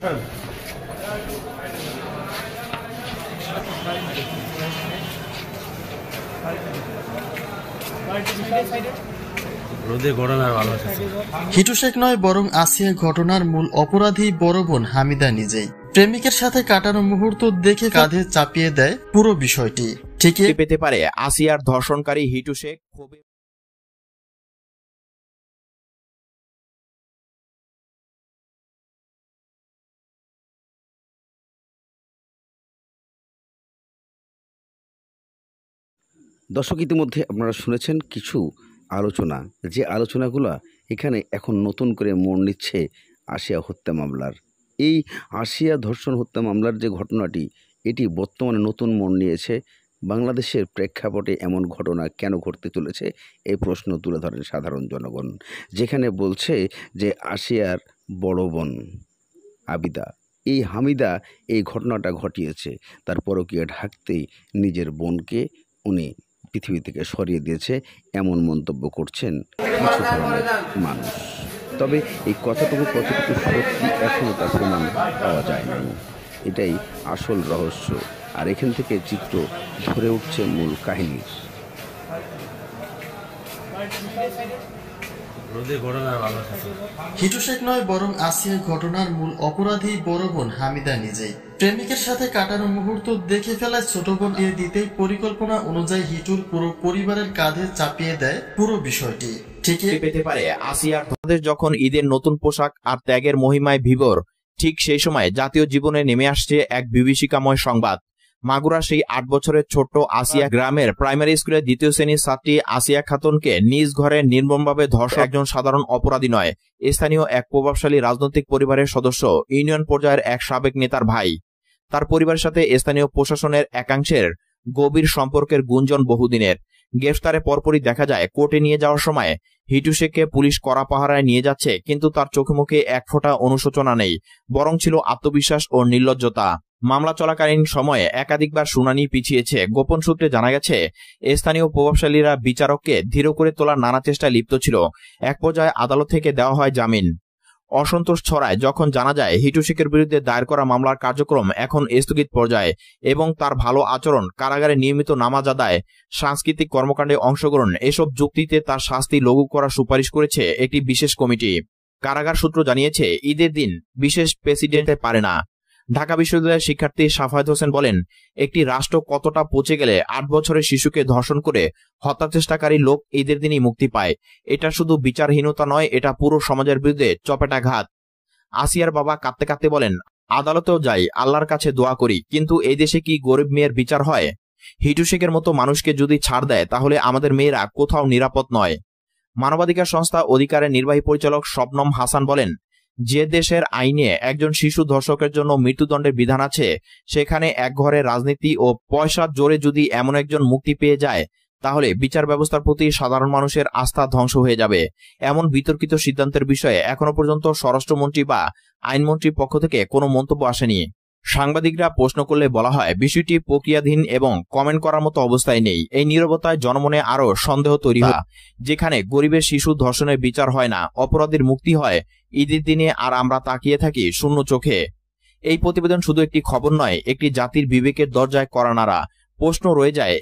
হিটু শেখ নয় বরং আসিয়া ঘটনার মূল অপরাধী বড় বোন হামিদা নিজেই। প্রেমিকের সাথে কাটানো মুহূর্ত দেখে কাঁধে চাপিয়ে দেয় পুরো বিষয়টি। ঠিকই পেতে পারে আসিয়ার ধর্ষণকারী হিটু শেখ। দর্শক, ইতিমধ্যে আপনারা শুনেছেন কিছু আলোচনা, যে আলোচনাগুলো এখানে এখন নতুন করে মোড় নিচ্ছে আসিয়া হত্যা মামলার। এই আসিয়া ধর্ষণ হত্যা মামলার যে ঘটনাটি, এটি বর্তমানে নতুন মোড় নিয়েছে। বাংলাদেশের প্রেক্ষাপটে এমন ঘটনা কেন ঘটতে চলেছে, এই প্রশ্ন তুলে ধরেন সাধারণ জনগণ। যেখানে বলছে যে আসিয়ার বড় বোন আবিদা, এই হামিদা এই ঘটনাটা ঘটিয়েছে। তার পরকীয়া ঢাকতেই নিজের বোনকে উনি পৃথিবী থেকে সরিয়ে দিয়েছে, এমন মন্তব্য করছেন কিছু ধরনের মানুষ। তবে এই কথাটুকু কতটুকু সত্যি এখনও তার প্রমাণ পাওয়া যায়নি। এটাই আসল রহস্য, আর এখান থেকে চিত্র ধরে উঠছে মূল কাহিনীর। হিটু শেখ নয় বরং আসিয়া ঘটনার মূল অপরাধী বড় বোন হামিদা নিজেই। প্রেমিকের সাথে কাটানো মুহূর্ত দেখে ফেলায় ছোট বোন দিয়ে দিতেই পরিকল্পনা অনুযায়ী হিটুর পুরো পরিবারের কাঁধে চাপিয়ে দেয় পুরো বিষয়টি। ঠিকই পেতে পারে আসিয়ার যখন ঈদের নতুন পোশাক আর ত্যাগের মহিমায় বিভোর, ঠিক সেই সময় জাতীয় জীবনে নেমে আসছে এক বিভীষিকাময় সংবাদ। মাগুরা সেই ৮ বছরের ছোট্ট আসিয়া গ্রামের প্রাইমারি স্কুলের ২য় শ্রেণীর ছাত্রী আসিয়া খাতুনকে নিজ ঘরে নির্মমভাবে ধর্ষণ একজন সাধারণ অপরাধী নয়, স্থানীয় এক প্রভাবশালী রাজনৈতিক পরিবারের সদস্য, ইউনিয়ন পর্যায়ের এক সাবেক নেতার ভাই। তার পরিবারের সাথে স্থানীয় প্রশাসনের একাংশের গভীর সম্পর্কের গুঞ্জন বহুদিনের। গ্রেফতারের পরপরই দেখা যায় কোর্টে নিয়ে যাওয়ার সময় হিটু শেখকে পুলিশ কড়া পাহারায় নিয়ে যাচ্ছে, কিন্তু তার চোখে মুখে এক ফোঁটা অনুশোচনা নেই, বরং ছিল আত্মবিশ্বাস ও নির্লজ্জতা। মামলা চলাকালীন সময়ে একাধিকবার শুনানি পিছিয়েছে। গোপন সূত্রে জানা গেছে, স্থানীয় প্রভাবশালীরা বিচারককে ধীর করে তোলার নানা চেষ্টায় লিপ্ত ছিল। এক পর্যায়ে আদালত থেকে দেওয়া হয় জামিন। অসন্তোষ ছড়ায় যখন জানা যায় হিটু শেখের বিরুদ্ধে দায়ের করা মামলার কার্যক্রম এখন স্থগিত পর্যায়ে এবং তার ভালো আচরণ, কারাগারে নিয়মিত নামাজ আদায়, সাংস্কৃতিক কর্মকাণ্ডে অংশগ্রহণ, এসব যুক্তিতে তার শাস্তি লঘু করার সুপারিশ করেছে একটি বিশেষ কমিটি। কারাগার সূত্র জানিয়েছে, ঈদের দিন বিশেষ প্রেসিডেন্টে পারে না। ঢাকা বিশ্ববিদ্যালয়ের শিক্ষার্থী সাফায়েত হোসেন বলেন, একটি রাষ্ট্র কতটা পচে গেলে ৮ বছরের শিশুকে ধর্ষণ করে হত্যা চেষ্টাকারী লোক ঈদের দিনই মুক্তি পায়। এটা শুধু বিচারহীনতা নয়, এটা পুরো সমাজের বিরুদ্ধে চপেটাঘাত। আসিয়ার বাবা কাঁদতে কাঁদতে বলেন, আদালতেও যাই, আল্লাহর কাছে দোয়া করি, কিন্তু এই দেশে কি গরিব মেয়ের বিচার হয়? হিটু শেখের মতো মানুষকে যদি ছাড় দেয়, তাহলে আমাদের মেয়েরা কোথাও নিরাপদ নয়। মানবাধিকার সংস্থা অধিকারের নির্বাহী পরিচালক শবনম হাসান বলেন, যে দেশের আইনে একজন শিশু ধর্ষকের জন্য মৃত্যুদণ্ডের বিধান আছে, সেখানে এক ঘরে রাজনীতি ও পয়সার জোরে যদি এমন একজন মুক্তি পেয়ে যায়, তাহলে বিচার ব্যবস্থার প্রতি সাধারণ মানুষের আস্থা ধ্বংস হয়ে যাবে। এমন বিতর্কিত সিদ্ধান্তের বিষয়ে এখনো পর্যন্ত স্বরাষ্ট্রমন্ত্রী বা আইনমন্ত্রীর পক্ষ থেকে কোনো মন্তব্য আসেনি। সাংবাদিকরা প্রশ্ন করলে বলা হয়, বিষয়টি প্রক্রিয়াধীন এবং কমেন্ট করার মতো অবস্থায় নেই। এই নীরবতায় জনমনে আরও সন্দেহ তৈরি হয়। যেখানে গরিবের শিশু ধর্ষণের বিচার হয় না, অপরাধীর মুক্তি হয় ঈদের দিনে, আর আমরা তাকিয়ে থাকি শূন্য চোখে। এই প্রতিবেদন শুধু একটি খবর নয়, একটি জাতির বিবেকের দরজায় কড়া নাড়া। প্রশ্ন রয়ে যায়, এই